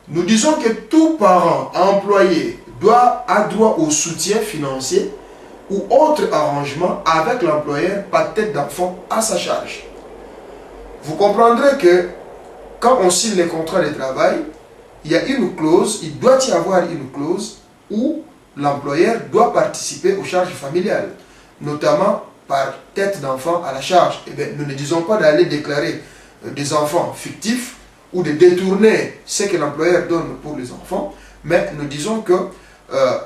Nous disons que tout parent employé a droit au soutien financier ou autre arrangement avec l'employeur par tête d'enfant à sa charge. Vous comprendrez que quand on signe les contrats de travail, il y a une clause, il doit y avoir une clause où l'employeur doit participer aux charges familiales, notamment par tête d'enfant à la charge. Eh bien, nous ne disons pas d'aller déclarer des enfants fictifs ou de détourner ce que l'employeur donne pour les enfants, mais nous disons que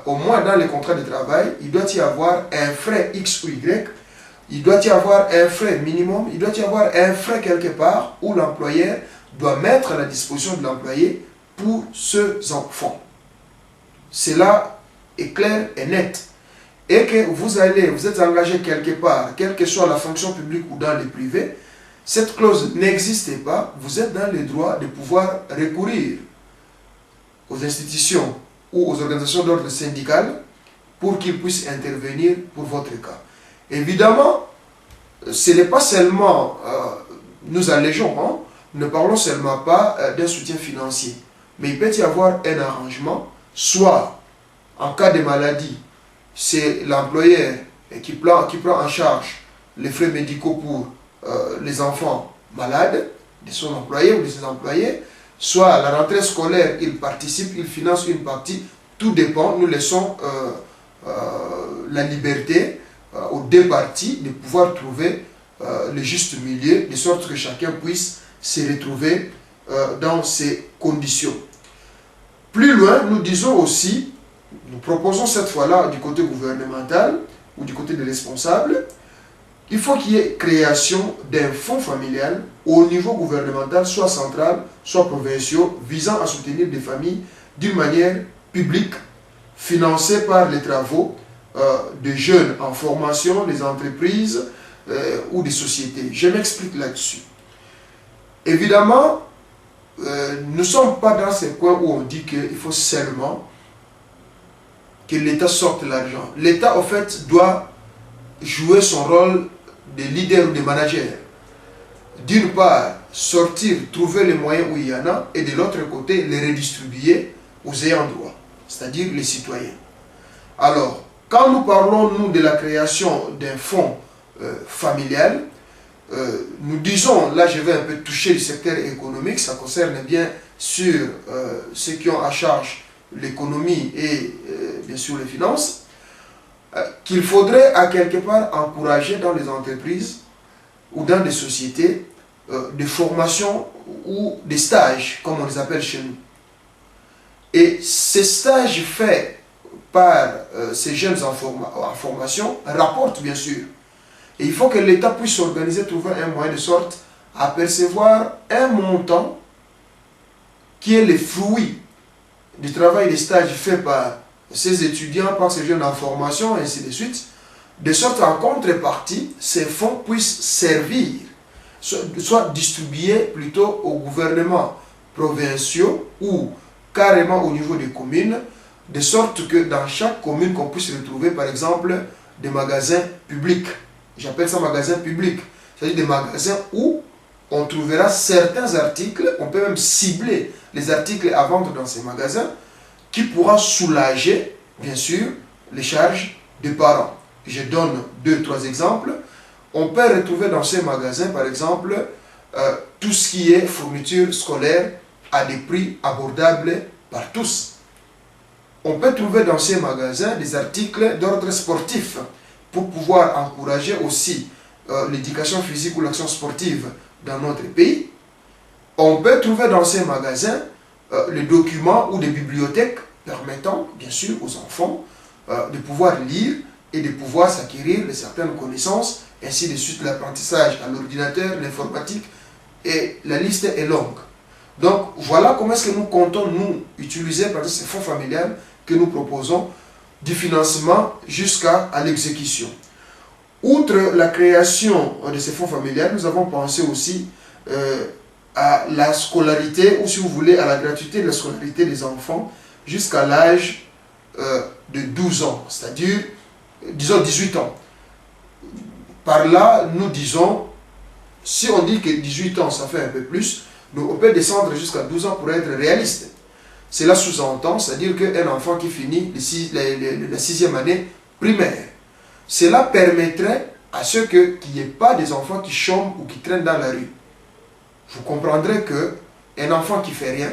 au moins dans les contrats de travail, il doit y avoir un frais X ou Y, il doit y avoir un frais minimum, il doit y avoir un frais quelque part où l'employeur doit mettre à la disposition de l'employé pour ces enfants. Cela est clair et net. Et que vous êtes engagé quelque part, quelle que soit la fonction publique ou dans les privés, cette clause n'existe pas, vous êtes dans le droit de pouvoir recourir aux institutions ou aux organisations d'ordre syndical pour qu'ils puissent intervenir pour votre cas. Évidemment, ce n'est pas seulement, nous allégeons, hein, ne parlons seulement pas d'un soutien financier, mais il peut y avoir un arrangement, soit en cas de maladie, c'est l'employeur qui prend en charge les frais médicaux pour les enfants malades de son employé ou de ses employés, soit à la rentrée scolaire, il participe, il finance une partie, tout dépend, nous laissons la liberté aux deux parties de pouvoir trouver le juste milieu, de sorte que chacun puisse se retrouver dans ces conditions. Plus loin, nous disons aussi, nous proposons cette fois-là du côté gouvernemental ou du côté des responsables, il faut qu'il y ait création d'un fonds familial au niveau gouvernemental, soit central, soit provincial, visant à soutenir des familles d'une manière publique, financée par les travaux de jeunes en formation, des entreprises ou des sociétés. Je m'explique là-dessus. Évidemment, nous ne sommes pas dans ce coin où on dit qu'il faut seulement que l'État sorte l'argent. L'État, en fait, doit jouer son rôle de leader ou de manager. D'une part, sortir, trouver les moyens où il y en a, et de l'autre côté, les redistribuer aux ayants droit, c'est-à-dire les citoyens. Alors, quand nous parlons, nous, de la création d'un fonds familial, nous disons, là je vais un peu toucher le secteur économique, ça concerne bien sûr ceux qui ont à charge l'économie et bien sûr les finances, qu'il faudrait à quelque part encourager dans les entreprises ou dans des sociétés des formations ou des stages, comme on les appelle chez nous. Et ces stages faits par ces jeunes en formation rapportent bien sûr. Et il faut que l'État puisse s'organiser, trouver un moyen de sorte à percevoir un montant qui est le fruit du travail des stages faits par ces étudiants, par ces jeunes en formation, et ainsi de suite, de sorte qu'en contrepartie, ces fonds puissent servir, soit distribués plutôt aux gouvernements provinciaux ou carrément au niveau des communes, de sorte que dans chaque commune, qu'on puisse retrouver par exemple des magasins publics. J'appelle ça magasins publics, c'est-à-dire des magasins où on trouvera certains articles, on peut même cibler les articles à vendre dans ces magasins, qui pourra soulager, bien sûr, les charges des parents. Je donne 2-3 exemples. On peut retrouver dans ces magasins, par exemple, tout ce qui est fourniture scolaire à des prix abordables par tous. On peut trouver dans ces magasins des articles d'ordre sportif pour pouvoir encourager aussi l'éducation physique ou l'action sportive dans notre pays. On peut trouver dans ces magasins les documents ou des bibliothèques permettant, bien sûr, aux enfants de pouvoir lire et de pouvoir s'acquérir de certaines connaissances, ainsi de suite, l'apprentissage à l'ordinateur, l'informatique, et la liste est longue. Donc, voilà comment est-ce que nous comptons, nous, utiliser par exemple, ces fonds familiales que nous proposons, du financement jusqu'à l'exécution. Outre la création de ces fonds familiales, nous avons pensé aussi à la scolarité, ou si vous voulez, à la gratuité de la scolarité des enfants jusqu'à l'âge de 12 ans, c'est-à-dire, disons 18 ans. Par là, nous disons, si on dit que 18 ans, ça fait un peu plus, on peut descendre jusqu'à 12 ans pour être réaliste. Cela sous-entend, c'est-à-dire qu'un enfant qui finit la 6e année primaire, cela permettrait à ce qu'il n'y ait pas des enfants qui chôment ou qui traînent dans la rue. Vous comprendrez qu'un enfant qui ne fait rien,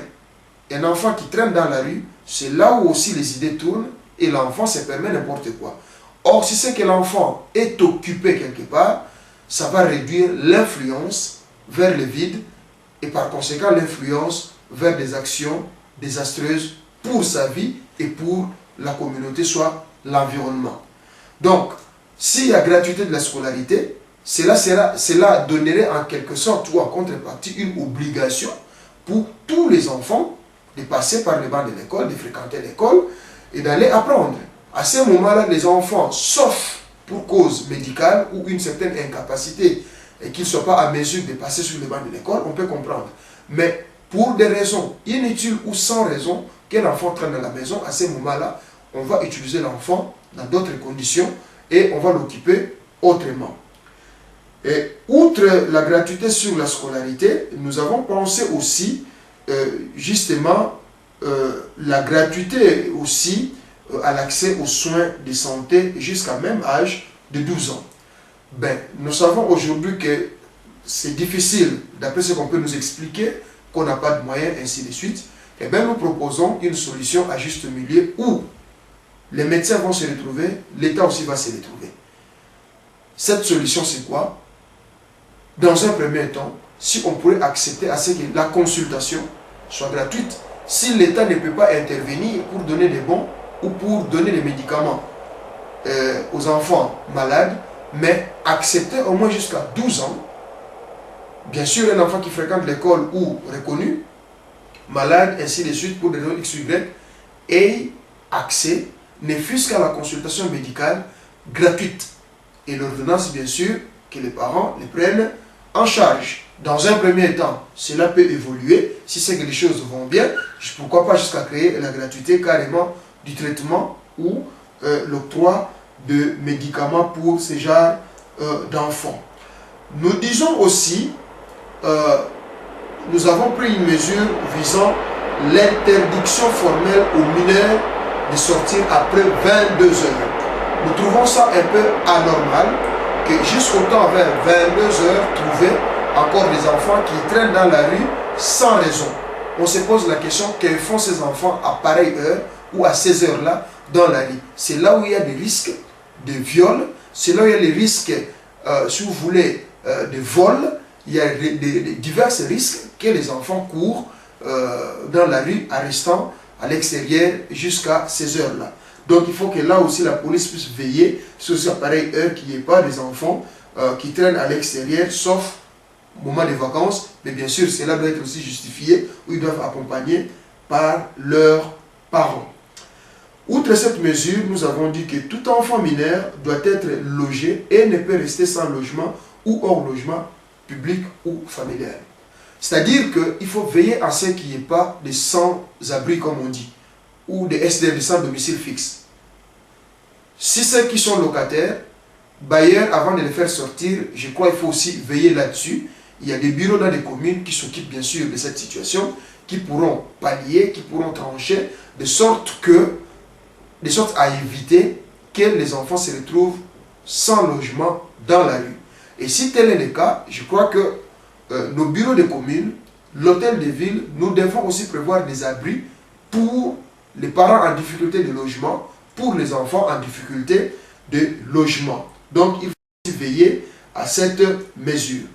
un enfant qui traîne dans la rue, c'est là où aussi les idées tournent et l'enfant se permet n'importe quoi. Or, si c'est que l'enfant est occupé quelque part, ça va réduire l'influence vers le vide et par conséquent l'influence vers des actions désastreuses pour sa vie et pour la communauté, soit l'environnement. Donc, s'il y a gratuité de la scolarité, cela donnerait en quelque sorte ou en contrepartie une obligation pour tous les enfants de passer par les bancs de l'école, de fréquenter l'école et d'aller apprendre. À ce moment-là, les enfants, sauf pour cause médicale ou une certaine incapacité et qu'ils ne soient pas à mesure de passer sur les bancs de l'école, on peut comprendre. Mais pour des raisons inutiles ou sans raison, que l'enfant traîne à la maison, à ce moment-là, on va utiliser l'enfant dans d'autres conditions et on va l'occuper autrement. Et outre la gratuité sur la scolarité, nous avons pensé aussi justement la gratuité aussi à l'accès aux soins de santé jusqu'à même âge de 12 ans. Ben, nous savons aujourd'hui que c'est difficile, d'après ce qu'on peut nous expliquer, qu'on n'a pas de moyens, ainsi de suite. Et bien, nous proposons une solution à juste milieu où les médecins vont se retrouver, l'État aussi va se retrouver. Cette solution, c'est quoi? Dans un premier temps, si on pourrait accepter à ce que la consultation soit gratuite, si l'État ne peut pas intervenir pour donner des bons ou pour donner des médicaments aux enfants malades, mais accepter au moins jusqu'à 12 ans, bien sûr un enfant qui fréquente l'école ou reconnu, malade, ainsi de suite, pour des raisons XY, ait accès, ne fût-ce qu'à la consultation médicale gratuite. Et l'ordonnance, bien sûr, que les parents les prennent en charge. Dans un premier temps, cela peut évoluer. Si c'est que les choses vont bien, pourquoi pas jusqu'à créer la gratuité carrément du traitement ou l'octroi de médicaments pour ce genre d'enfants. Nous disons aussi, nous avons pris une mesure visant l'interdiction formelle aux mineurs de sortir après 22 heures. Nous trouvons ça un peu anormal que jusqu'au temps vers 22 heures, trouver encore des enfants qui traînent dans la rue sans raison. On se pose la question, que font ces enfants à pareille heure ou à ces heures-là dans la rue? C'est là où il y a des risques de viol, c'est là où il y a les risques, si vous voulez, de vol. Il y a divers risques que les enfants courent dans la rue en restant à l'extérieur jusqu'à ces heures-là. Donc il faut que là aussi la police puisse veiller sur ces pareilles heures qu'il n'y ait pas des enfants qui traînent à l'extérieur, sauf au moment des vacances. Mais bien sûr, cela doit être aussi justifié, où ils doivent accompagner par leurs parents. Outre cette mesure, nous avons dit que tout enfant mineur doit être logé et ne peut rester sans logement ou hors logement public ou familial. C'est-à-dire qu'il faut veiller à ce qu'il n'y ait pas de sans-abri, comme on dit, ou des SDF, des sans domicile fixe. Si ceux qui sont locataires, bailleurs, avant de les faire sortir, je crois qu'il faut aussi veiller là-dessus. Il y a des bureaux dans les communes qui s'occupent bien sûr de cette situation, qui pourront pallier, qui pourront trancher, de sorte à éviter que les enfants se retrouvent sans logement dans la rue. Et si tel est le cas, je crois que nos bureaux de communes, l'hôtel de ville, nous devons aussi prévoir des abris pour les parents en difficulté de logement, pour les enfants en difficulté de logement. Donc il faut aussi veiller à cette mesure.